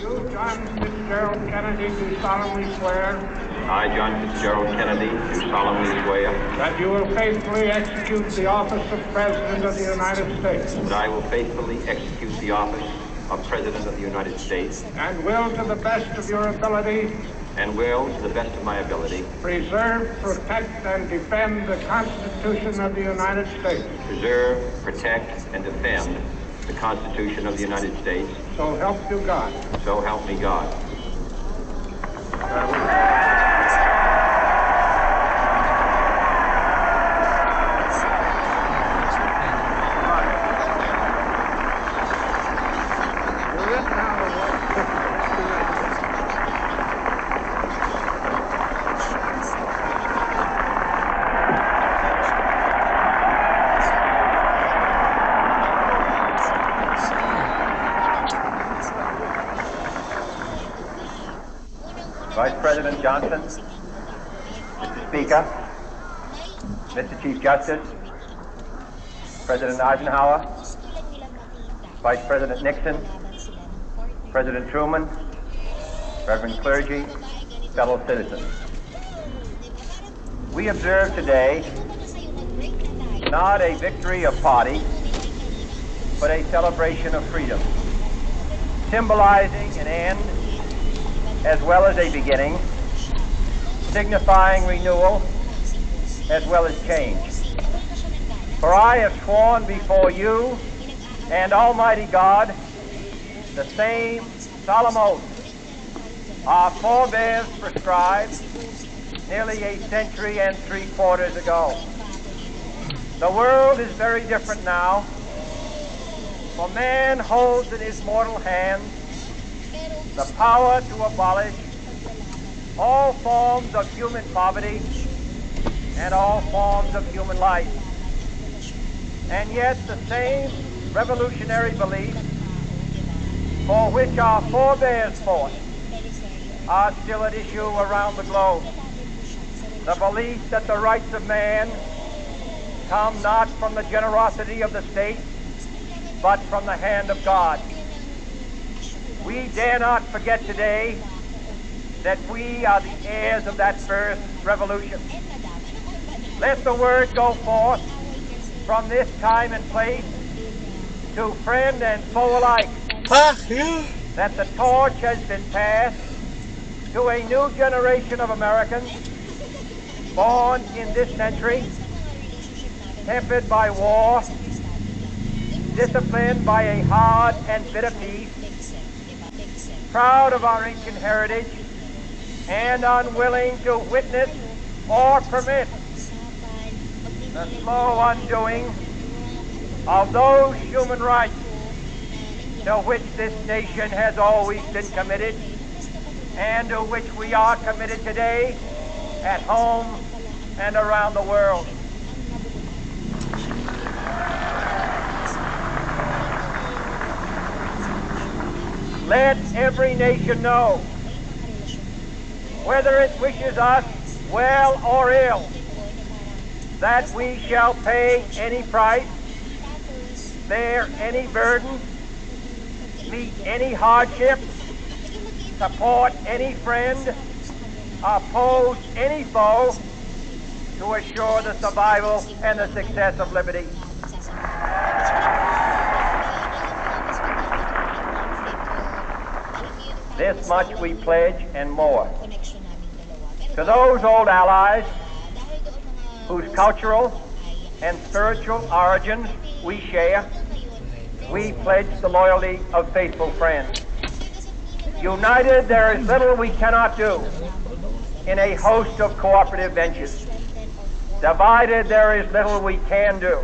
You, John Fitzgerald Kennedy, do solemnly swear. I, John Fitzgerald Kennedy, do solemnly swear. That you will faithfully execute the office of President of the United States. That I will faithfully execute the office of President of the United States. And will, to the best of your ability. And will, to the best of my ability. Preserve, protect, and defend the Constitution of the United States. Preserve, protect, and defend the Constitution of the United States. So help you God. So help me God. Vice President Johnson, Mr. Speaker, Mr. Chief Justice, President Eisenhower, Vice President Nixon, President Truman, Reverend clergy, fellow citizens. We observe today not a victory of party, but a celebration of freedom, symbolizing an end as well as a beginning, signifying renewal as well as change. For I have sworn before you and Almighty God the same solemn oath our forebears prescribed nearly a century and 3/4 ago. The world is very different now, for man holds in his mortal hand the power to abolish all forms of human poverty and all forms of human life. And yet the same revolutionary beliefs for which our forebears fought are still at issue around the globe. The belief that the rights of man come not from the generosity of the state, but from the hand of God. We dare not forget today that we are the heirs of that first revolution. Let the word go forth from this time and place to friend and foe alike that the torch has been passed to a new generation of Americans born in this century, tempered by war, disciplined by a hard and bitter peace, proud of our ancient heritage, and unwilling to witness or permit the slow undoing of those human rights to which this nation has always been committed and to which we are committed today at home and around the world. Let every nation know, whether it wishes us well or ill, that we shall pay any price, bear any burden, meet any hardship, support any friend, oppose any foe, to assure the survival and the success of liberty. This much we pledge and more. To those old allies whose cultural and spiritual origins we share, we pledge the loyalty of faithful friends. United, there is little we cannot do in a host of cooperative ventures. Divided, there is little we can do,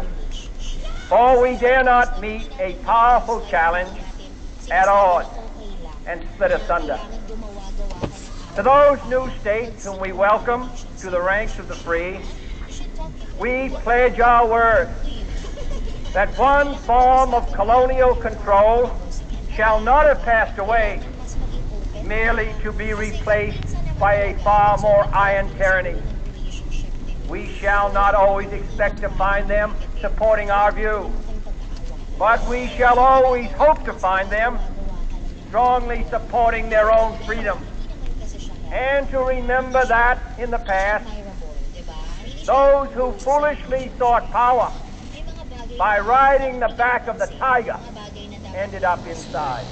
for we dare not meet a powerful challenge at odds and split asunder. To those new states whom we welcome to the ranks of the free, we pledge our word that one form of colonial control shall not have passed away, merely to be replaced by a far more iron tyranny. We shall not always expect to find them supporting our view, but we shall always hope to find them strongly supporting their own freedom, and to remember that in the past, those who foolishly sought power by riding the back of the tiger ended up inside.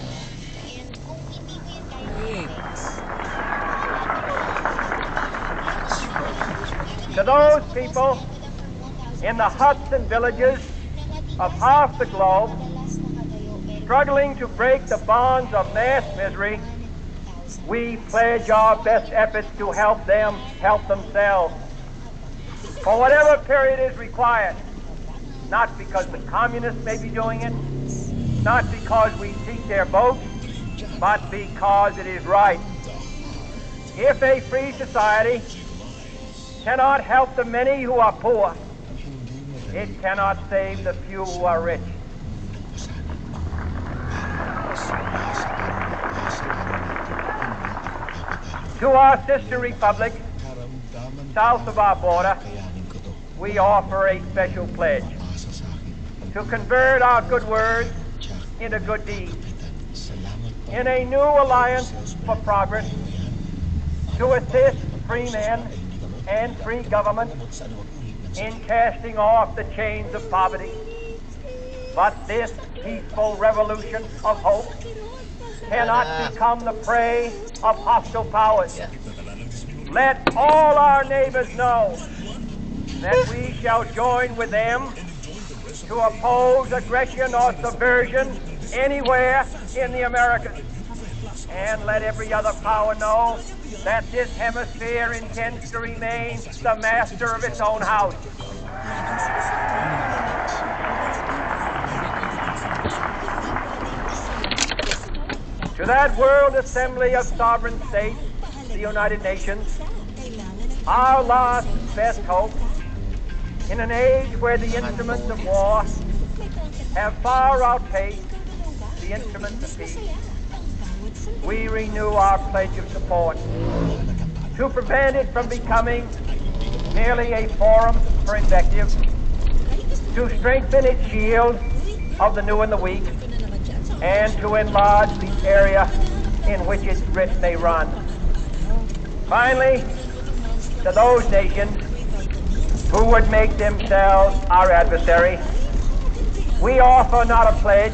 To those people in the huts and villages of half the globe struggling to break the bonds of mass misery, we pledge our best efforts to help them help themselves for whatever period is required, not because the communists may be doing it, not because we seek their votes, but because it is right. If a free society cannot help the many who are poor, it cannot save the few who are rich. To our sister republics south of our border, we offer a special pledge to convert our good words into good deeds, in a new alliance for progress, to assist free men and free government in casting off the chains of poverty. But this peaceful revolution of hope cannot become the prey of hostile powers. Let all our neighbors know that we shall join with them to oppose aggression or subversion anywhere in the Americas. And let every other power know that this hemisphere intends to remain the master of its own house. To that World Assembly of Sovereign States, the United Nations, our last best hope, in an age where the instruments of war have far outpaced the instruments of peace, we renew our pledge of support to prevent it from becoming merely a forum for invective, to strengthen its shield of the new and the weak, and to enlarge the area in which its grit may run. Finally, to those nations who would make themselves our adversary, we offer not a pledge,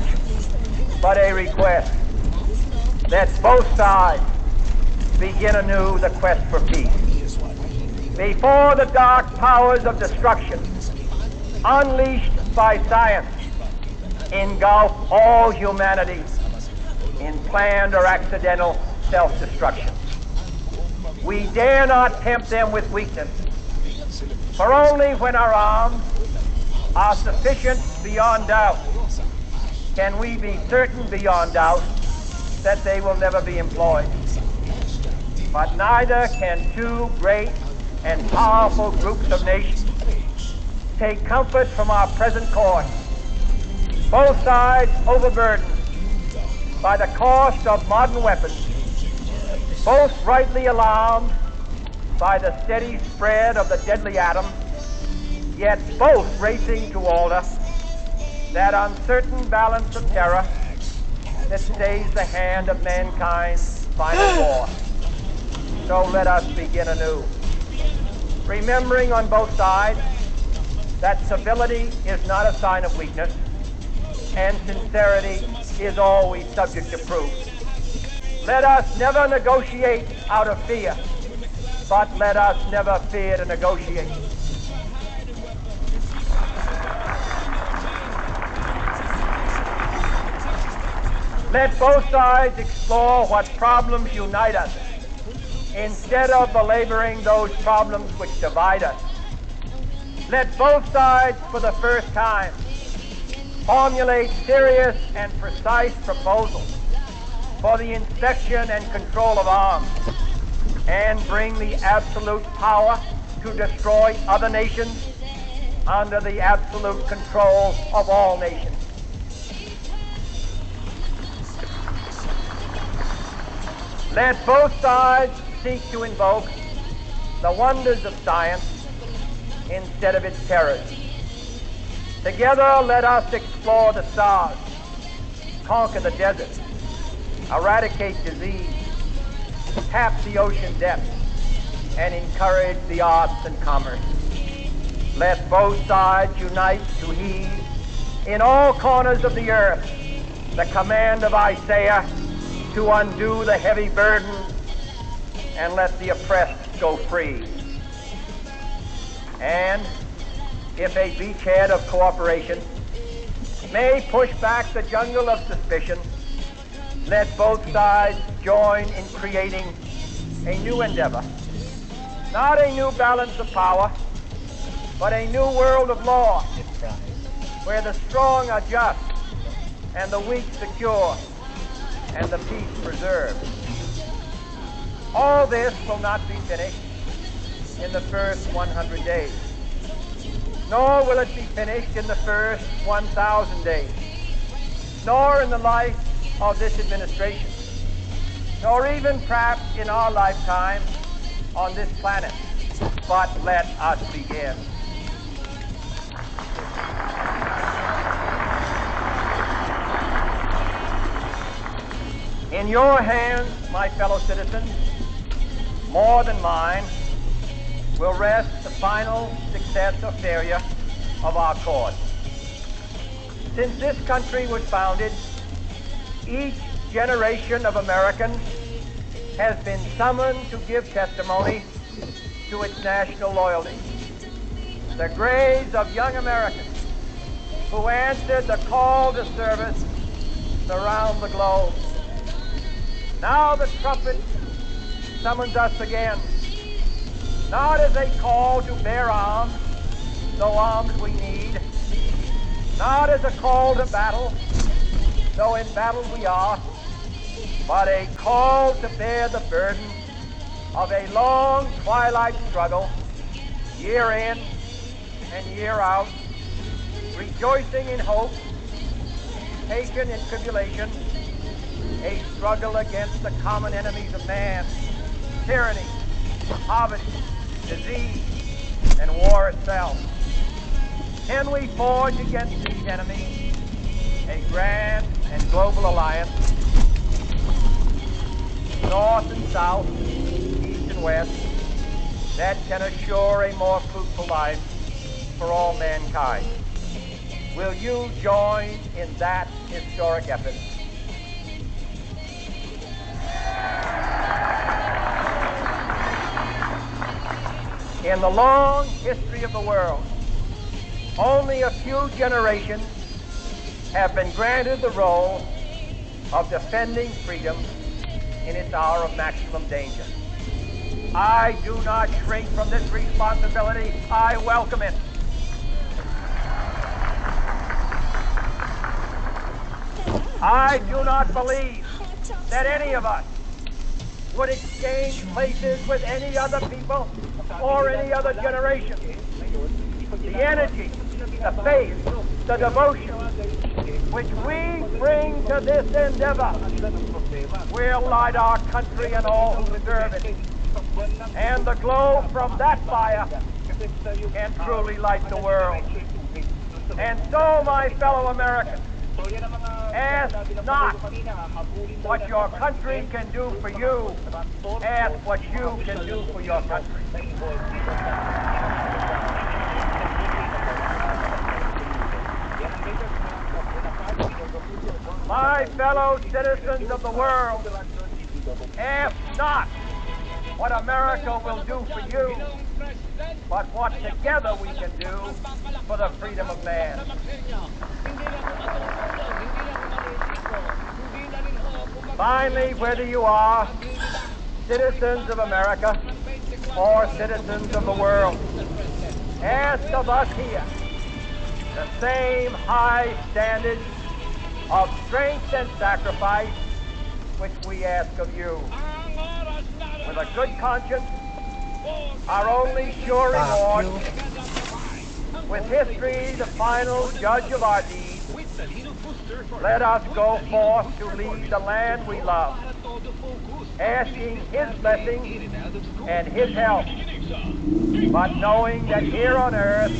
but a request that both sides begin anew the quest for peace. Before the dark powers of destruction, unleashed by science, engulf all humanity in planned or accidental self-destruction. We dare not tempt them with weakness, for only when our arms are sufficient beyond doubt can we be certain beyond doubt that they will never be employed. But neither can two great and powerful groups of nations take comfort from our present course, both sides overburdened by the cost of modern weapons, both rightly alarmed by the steady spread of the deadly atom, yet both racing to alter that uncertain balance of terror that stays the hand of mankind's final war. So let us begin anew, remembering on both sides that civility is not a sign of weakness, and sincerity is always subject to proof. Let us never negotiate out of fear, but let us never fear to negotiate. Let both sides explore what problems unite us, instead of belaboring those problems which divide us. Let both sides, for the first time, formulate serious and precise proposals for the inspection and control of arms, and bring the absolute power to destroy other nations under the absolute control of all nations. Let both sides seek to invoke the wonders of science instead of its terrors. Together, let us explore the stars, conquer the desert, eradicate disease, tap the ocean depths, and encourage the arts and commerce. Let both sides unite to heed in all corners of the earth the command of Isaiah to undo the heavy burden and let the oppressed go free. And if a beachhead of cooperation may push back the jungle of suspicion, let both sides join in creating a new endeavor, not a new balance of power, but a new world of law, where the strong are just and the weak secure and the peace preserved. All this will not be finished in the first 100 days, nor will it be finished in the first 1,000 days, nor in the life of this administration, nor even perhaps in our lifetime on this planet. But let us begin. In your hands, my fellow citizens, more than mine, will rest the final success or failure of our cause. Since this country was founded, each generation of Americans has been summoned to give testimony to its national loyalty. The graves of young Americans who answered the call to service surround the globe. Now the trumpet summons us again, not as a call to bear arms, though arms we need, not as a call to battle, though in battle we are, but a call to bear the burden of a long twilight struggle, year in and year out, rejoicing in hope, patient in tribulation, a struggle against the common enemies of man, tyranny, poverty, disease, and war itself. Can we forge against these enemies a grand and global alliance, north and south, east and west, that can assure a more fruitful life for all mankind? Will you join in that historic effort? In the long history of the world, only a few generations have been granted the role of defending freedom in its hour of maximum danger. I do not shrink from this responsibility. I welcome it. I do not believe that any of us would exchange places with any other people or any other generation. The energy, the faith, the devotion which we bring to this endeavor will light our country and all who deserve it. And the glow from that fire can truly light the world. And so, my fellow Americans, ask not what your country can do for you. Ask what you can do for your country. My fellow citizens of the world, ask not what America will do for you, but what together we can do for the freedom of man. Finally, whether you are citizens of America or citizens of the world, ask of us here the same high standards of strength and sacrifice which we ask of you. With a good conscience, our only sure reward, with history the final judge of our deeds, let us go forth to lead the land we love, asking his blessing and his help, but knowing that here on earth,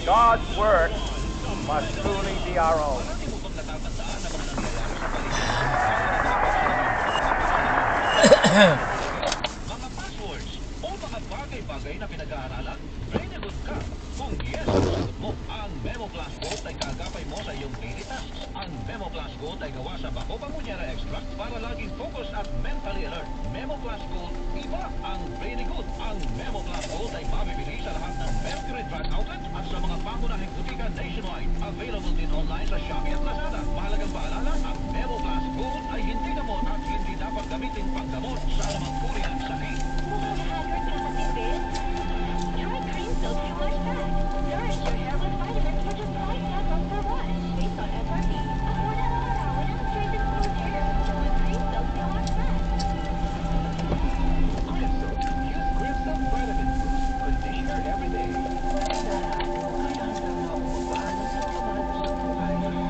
God's work must truly be our own. Mga passwords o mga bagay-bagay na pinag-aaralan, ready good ka. Kung yes ang sagot mo, ang Memo Plus Gold ay kaagapay mo sa iyong daily task. Ang Memo Plus Gold ay gawa sa Bako Bangunyera Extract para laging focus at mentally alert. Memo Plus Gold, iba ang ready good. Ang Memo Plus Gold ay mabibili sa lahat ng Mercury Drug Outlet at sa mga pangunahing butika nationwide. Available din online sa Shopee at Lazada. Mahalagang paalala, ang Memo Plus Gold ay hindi gamot at hindi dapat gamitin panggamot sa anumang uri ng sakit. Mukhang haggard ka sa bibig. Try cream soap to wash back. Nourish your hair with vitamins for just 5 pesos per wash. Based on FRP. Afford at araw-araw and strengthen smooth hair. With cream soap to wash back. Cream soap. Use cream soap vitamin boost. Conditioner every day. Bye, anak. Nakuha na kami ng bago ko. Bye, mama.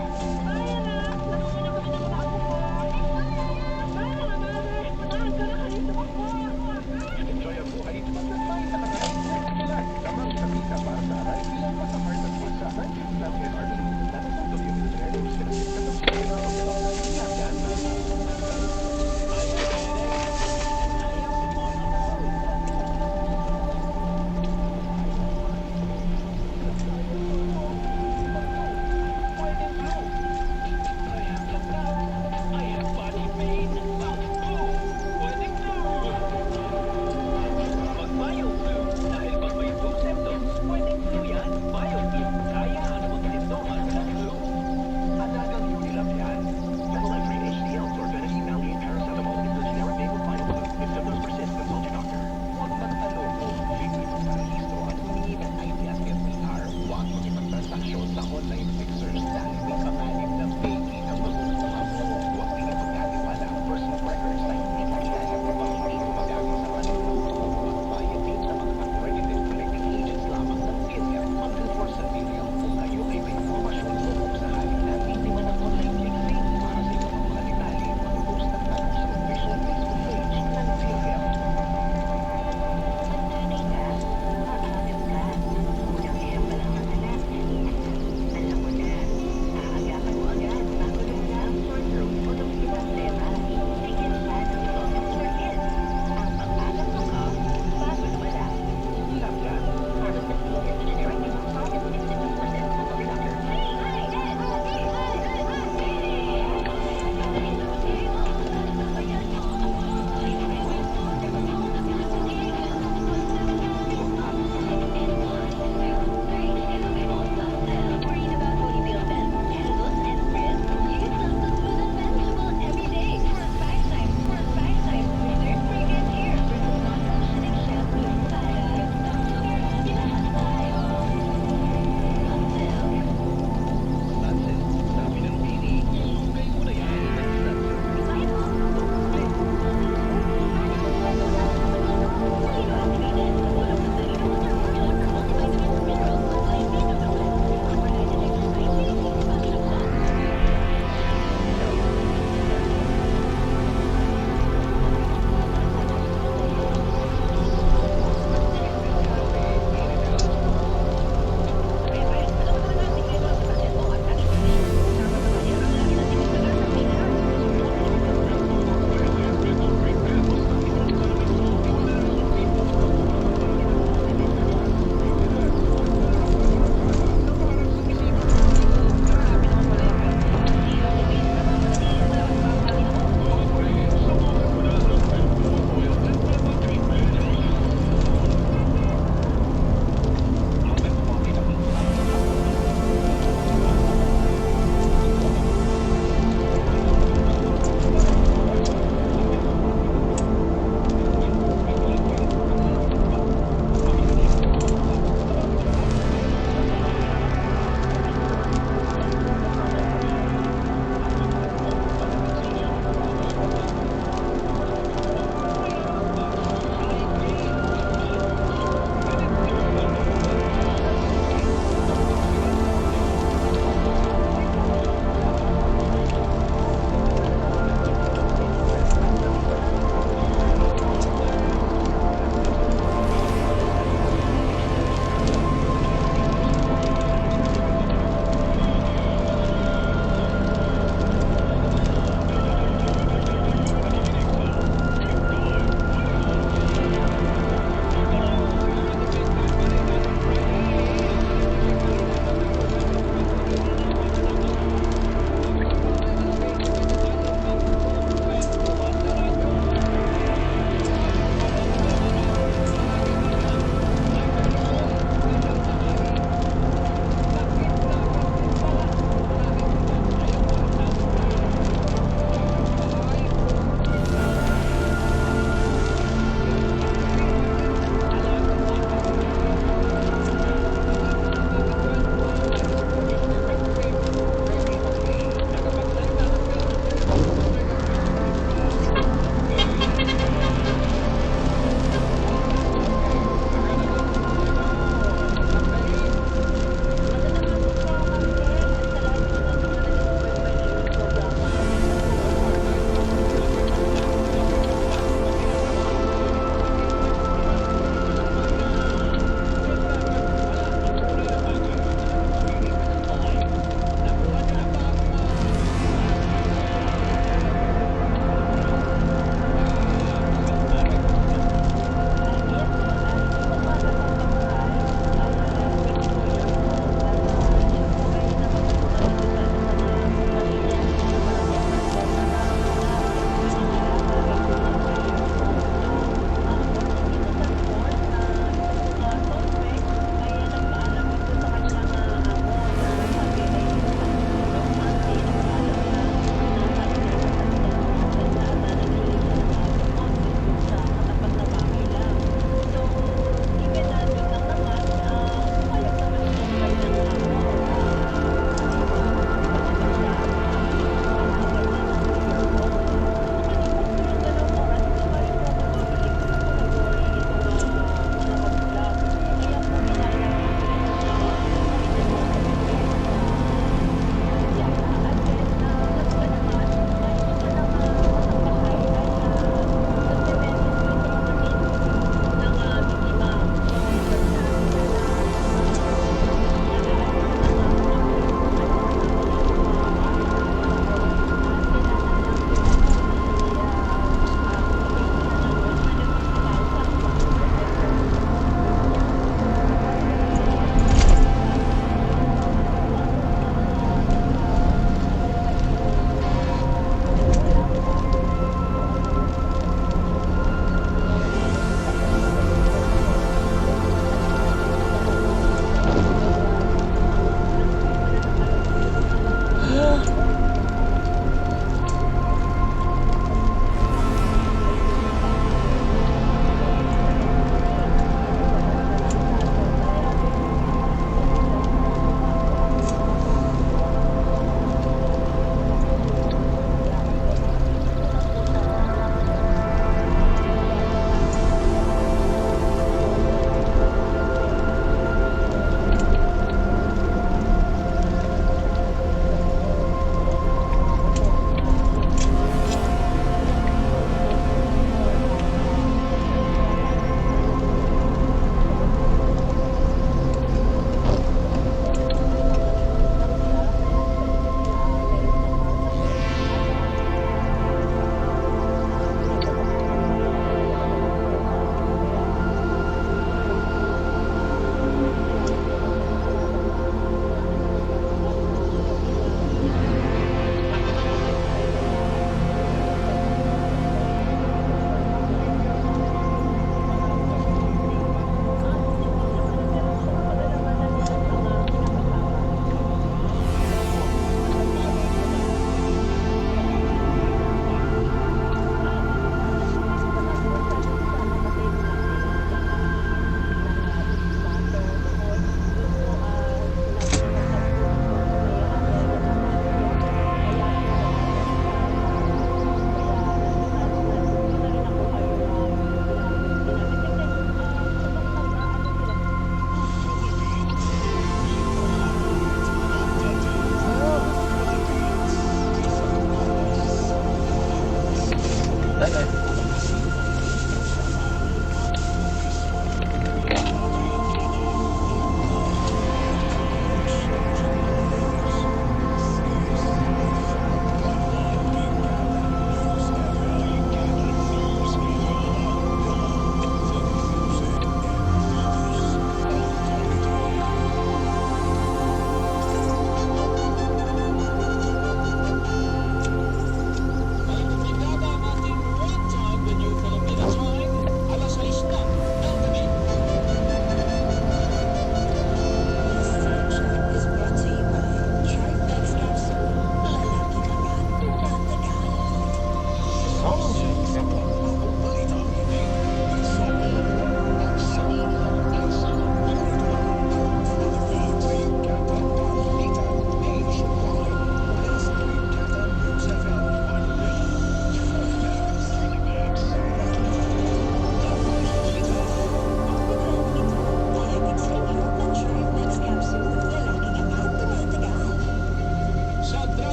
Manahan ka na kayo sa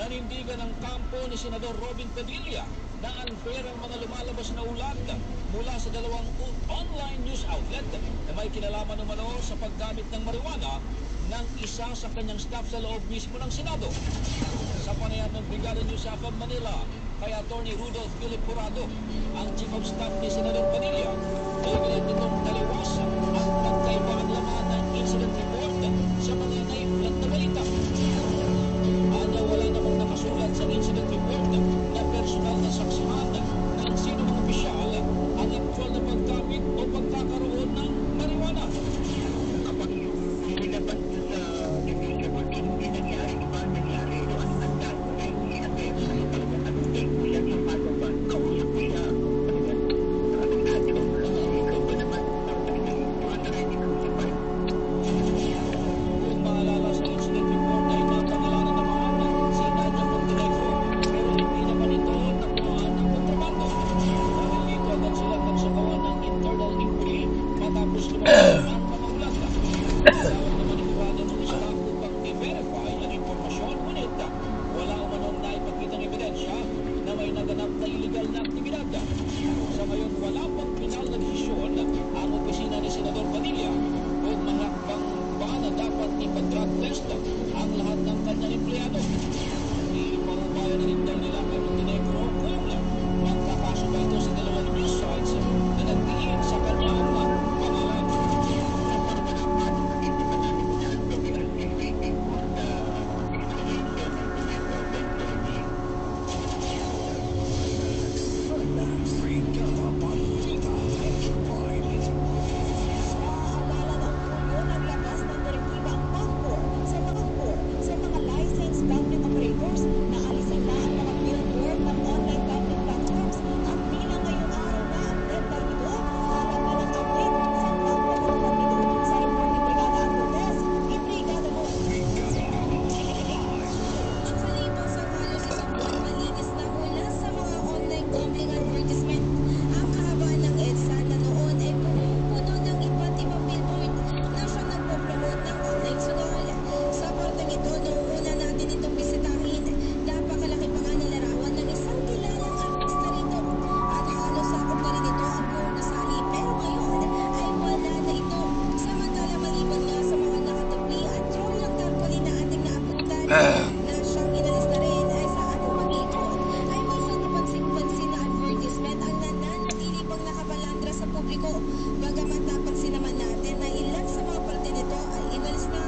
Nanindigan ng kampo ni Senador Robin Padilla na unfair ang mga lumalabas na ulat mula sa dalawang online news outlet na may kinalaman umano sa paggamit ng marijuana ng isa sa kanyang staff sa loob mismo ng Senado. Sa panayam ng Brigada News of Manila kay Attorney Rudolph Philip Jurado, ang Chief of Staff ni Senador Padilla, ay galit nitong taliwas at magkaiba ang laman ng incident report sa mga naiulat na balita. Anya wala namang nakasulat sa incident report na personal na saksihan ng sino mga opisyal ang actual na paggamit o pagkakaroon ng marijuana. Kapag nilabas sa report, hindi nangyari, iba nangyari, ang tanda, hindi natin, hindi ko yan yung pagawa, kausap ko siya. Ang dati ko, ikaw ba naman, ang narinig ko siya pa, na siyang inalis na rin ay sa ating pag-ikot ay may isang kapansin-pansin na advertisement ang nananatili pang nakapalandra sa publiko. Bagamat napansin naman natin na ilan sa mga parte nito ay inalis na.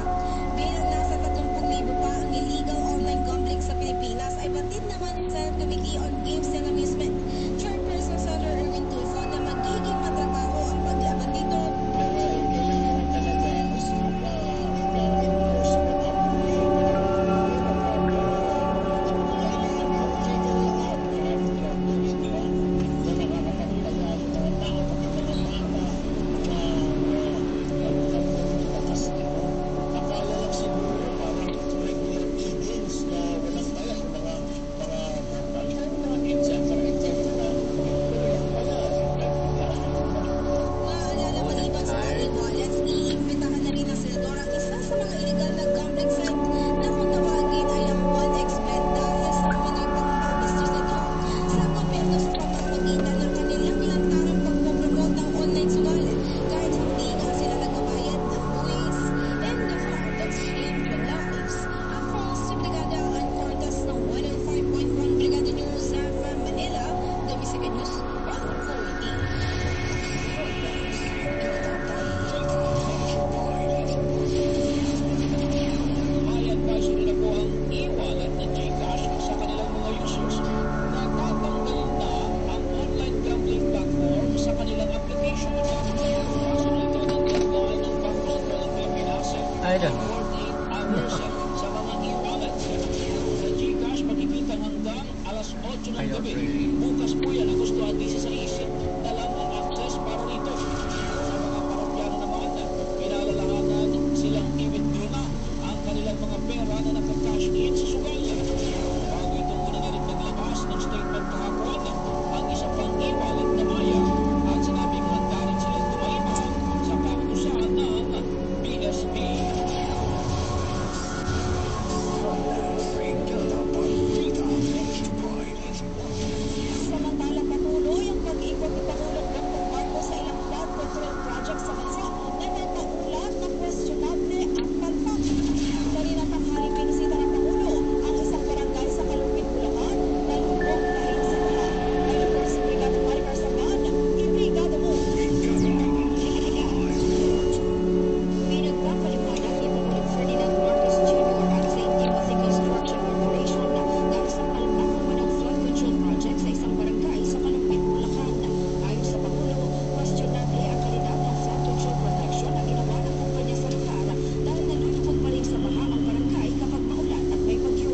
Bilang nasa 30,000 pa ang illegal online gambling sa Pilipinas ay batid naman sa Committee on Games and Amusement Chairperson Senator Erwin Tulfo na magiging matrabaho ang paglaban dito. Maalala maliban sa online wallets, iimbitahan na rin ng senador ang isa sa mga illegal na gambling site na kung tawagin ay ang 1xBet dahil sa umano'y pagpapastos nito sa gobyerno sa pamamagitan ng kanilang lantarang pagpopromote ng online sugal kahit hindi nga sila nagbabayad ng buwis. And the heart that's shaped your lives. Ako si Brigada Ann Cortez ng 105.1 Brigada News from Manila, Domestic News 140. May advisory na po ang e-wallet na GCash sa kanilang mga users. Natatanggal na ang online gambling platform sa kanilang application. Kaso nito ng deadline ng Bangko Sentral ng Pilipinas ay 48 hours sa mga e-wallets. Sa GCash, makikita hanggang alas 8 ng gabi. Bukas po yan, Agosto 16, na lang ang access para rito. Sa mga parokyano naman, pinalalahanan silang i-withdraw na ang kanilang mga pera na naka-cash in sa sugal. Bago ito muna na rin naglabas ng statement kahapon, ang isa pang e-wallet na Maya at sinabing handa rin silang tumaima sa kautusan ng BSP. Samantala patuloy ang pag-ikot ni Pangulong Bongbong Marcos sa ilang flood control projects sa bansa na nagpaulat na questionable ang palpak. Kanina tanghali pinisita ng Pangulo ang isang barangay sa Kalupit, Bulacan na lubog dahil sa baha. Ayon po si Brigada Maricar Saban, ibrigada mo. Pinagpapaliwanag ni Pangulong Ferdinand Marcos Jr. at sa Timothy Construction Corporation na dahil sa palpak naman ang flood control project sa isang barangay sa Kalupit, Bulacan. Ayon sa Pangulo, questionable ang kalidad ng flood control protection na ginawa ng kumpanya sa lugar dahil nalulubog pa rin sa baha ang barangay kapag maulan at may bagyo.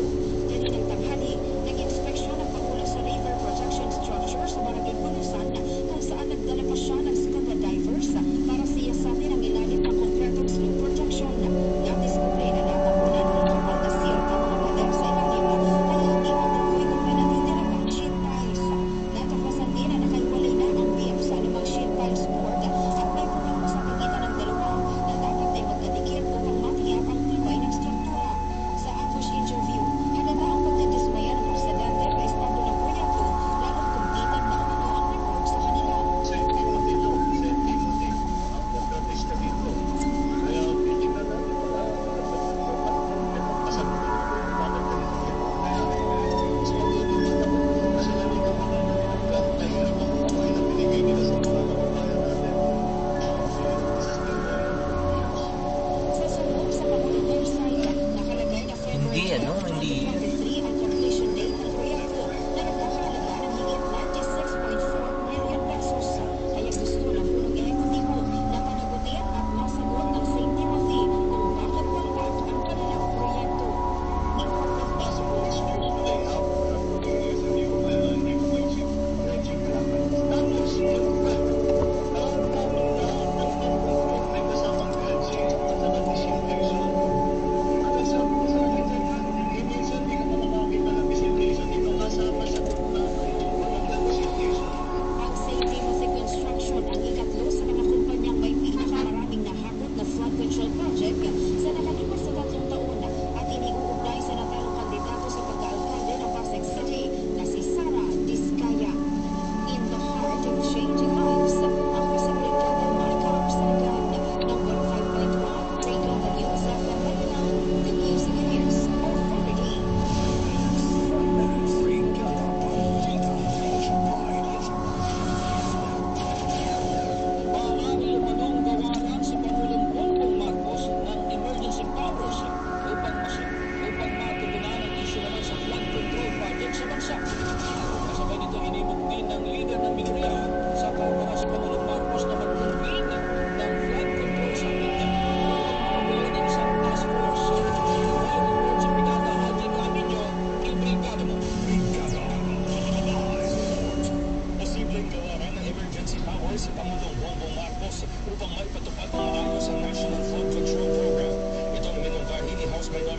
Kaninang tanghali, nag-inspeksyon ang Pangulo sa river protection structure sa barangay Bunusan kung saan nagdala pa siya ng scuba divers para siyasatin ang ilalim ng concretong slope protection. Nadiskubre na natapunan ng kapal na seal ang mga pader sa ilalim kaya hindi matukoy kung may natitira pang sheet piles. Natapasan din na nakaiwalay na ang beam sa anumang sheet piles board at may puno sa pagitan ng dalawa na dapat ay magkadikit upang matiyak ang tibay ng struktura. Sa ambush interview, halata ang pagdidismaya ng presidente sa estado ng proyekto lalo't kumpitan na umano ang report sa kanila. Sa sunog sa Pangulong website, nakalagay na February 2023 ang completion date ng proyekto na nagkakahalaga ng higit 96.4 million pesos. Kaya gusto ng punong ehekutibo na panagutin at masagot ng St. Timothy kung bakit palpak ang kanilang proyekto.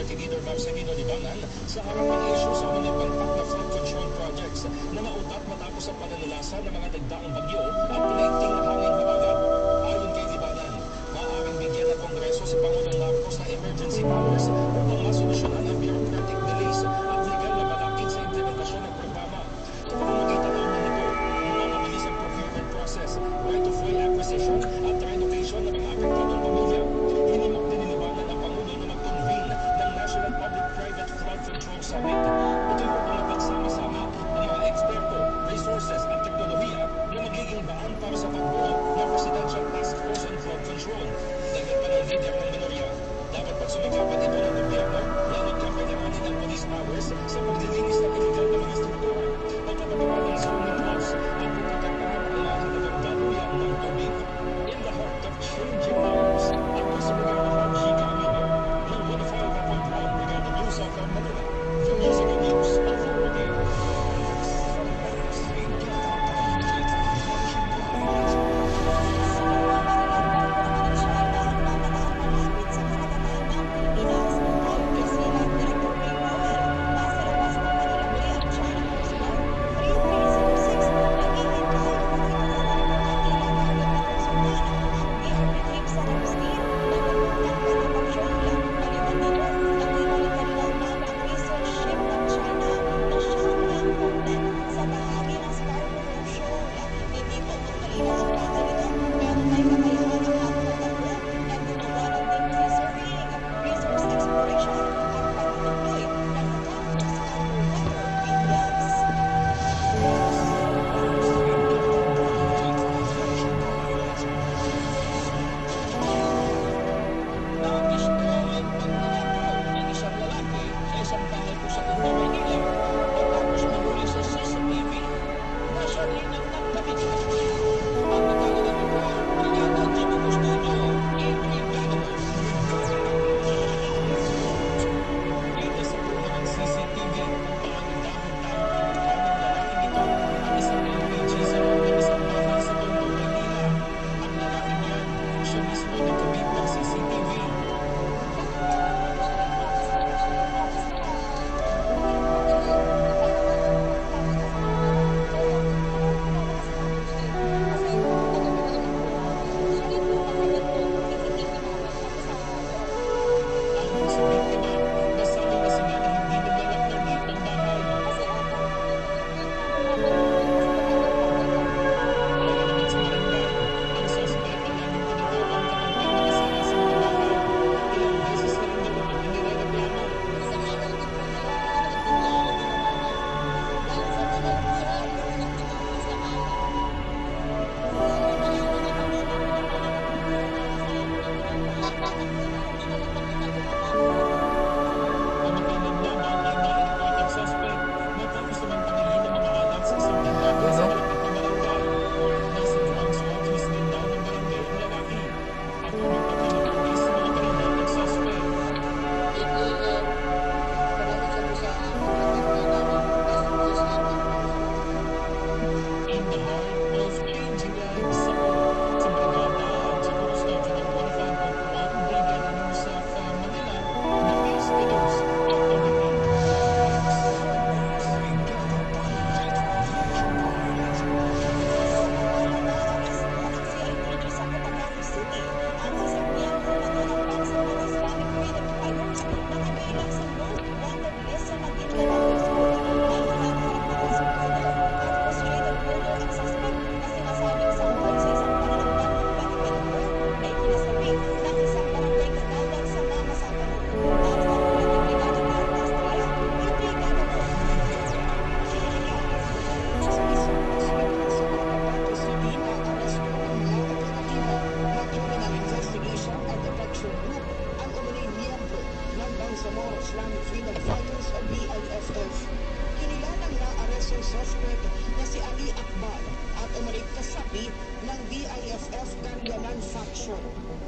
Minority Leader Marcelino Libangan sa harap ng isyu sa mga balpak na flood control projects na nautat matapos ang pananalasa ng mga nagdaang bagyo at pinaigting na hangin habagat. Ayon kay Libangan, maaaring bigyan ng Kongreso si Pangulong Marcos ng emergency powers upang masolusyonan ang bureaucratic delays at legal na balakid sa implementasyon ng programa. Sa pamamagitan ng nito, mapapabilis ang procurement process, right-of-way acquisition at relocation ng mga apektadong pamilya. Hinimok din ni Libangan ang Pangulo na mag-convene ng National Public-Private Flood Control Summit. Ito yung upang mapagsama-sama ang mga eksperto, resources at teknolohiya na magiging daan para sa pagbuo ng Presidential Task Force on Flood Control. Dagdag pa ng leader ng minorya, dapat pagsumikapan ito ng gobyerno, lalo't kapailanganin ang police powers sa paglilinis ng illegal na mga struktura, pagkakagawa ng zoning laws at pagkatakpan ng mahalagang daluyan ng tubig. In the heart of changing norms, ang Brigada Haji Camino, ng 105.1 Brigada News of Manila, the musical news authority.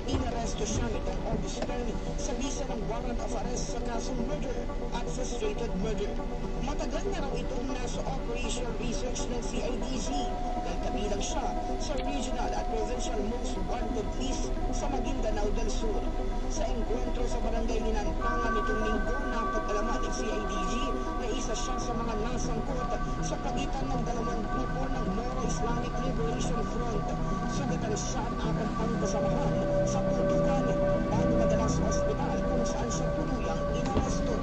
Inaresto siya nitong August 10 sa bisa ng warrant of arrest sa kasong murder at frustrated murder. Matagal na raw itong nasa operational research ng CIDZ dahil kabilang siya sa regional at provincial most wanted list sa Maguindanao del Sur. Sa engkwentro sa barangay Linantangan nitong linggo, sa mga nasangkot sa pagitan ng dalawang grupo ng Moro-Islamic Liberation Front. Sugatan siya at 4 kasamahan sa putukan bago madala sa ospital kung saan siya tuluyang inaresto.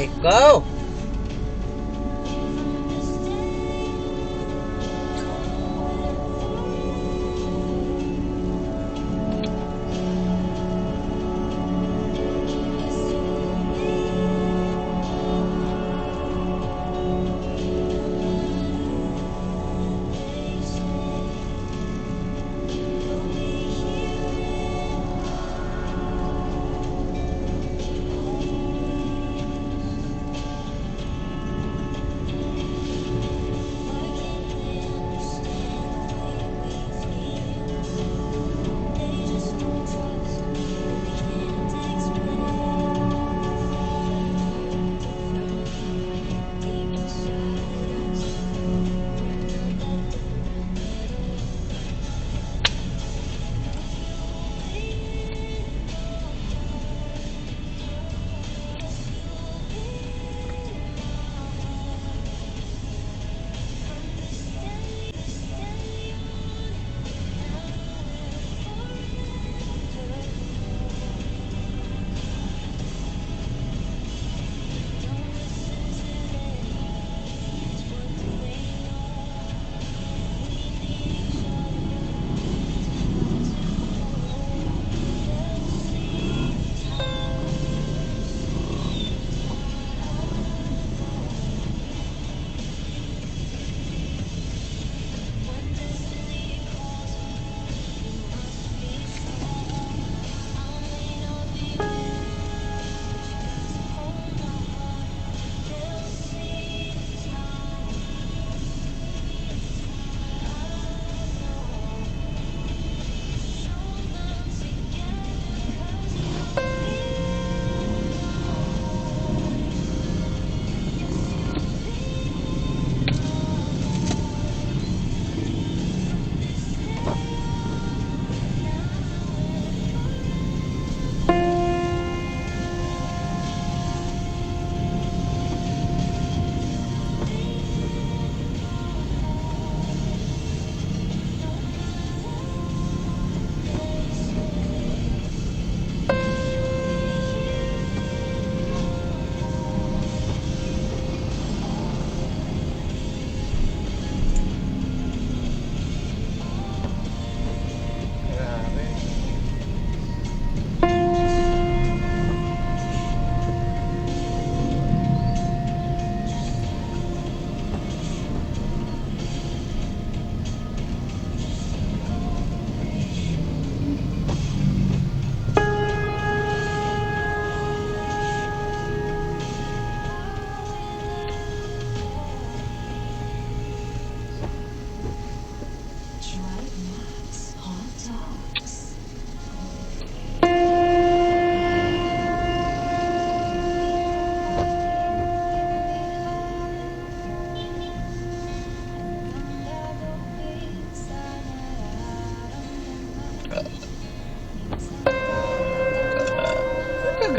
Okay, go!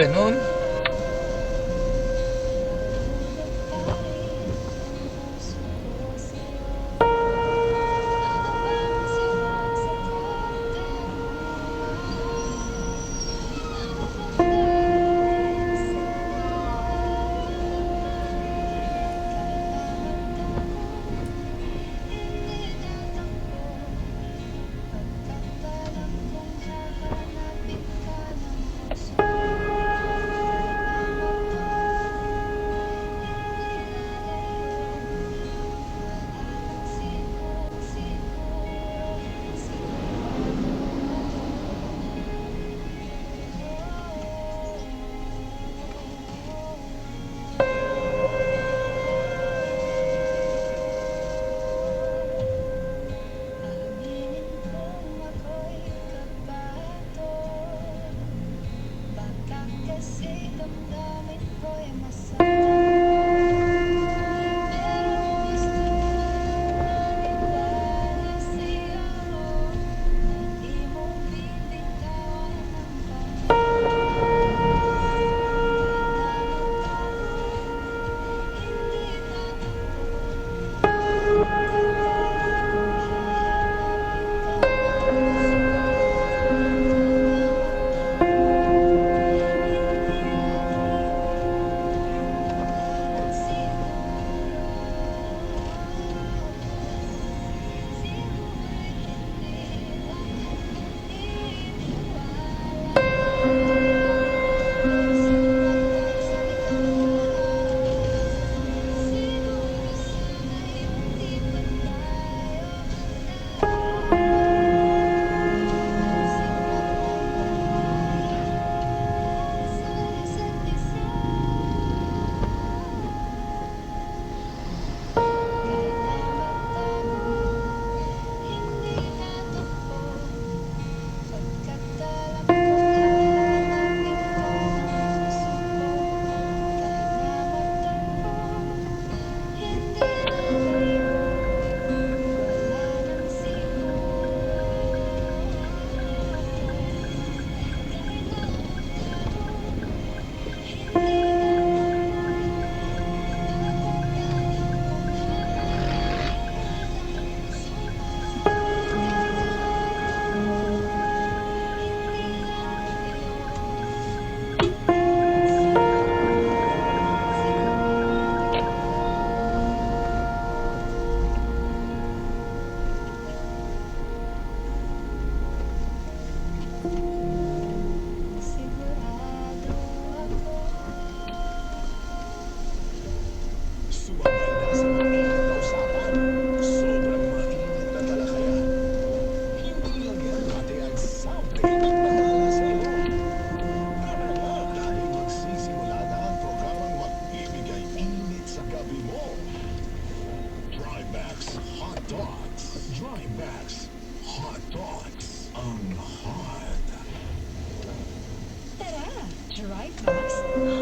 Ganun. snacks, hot dogs, ang hot. Tara, drive, Max.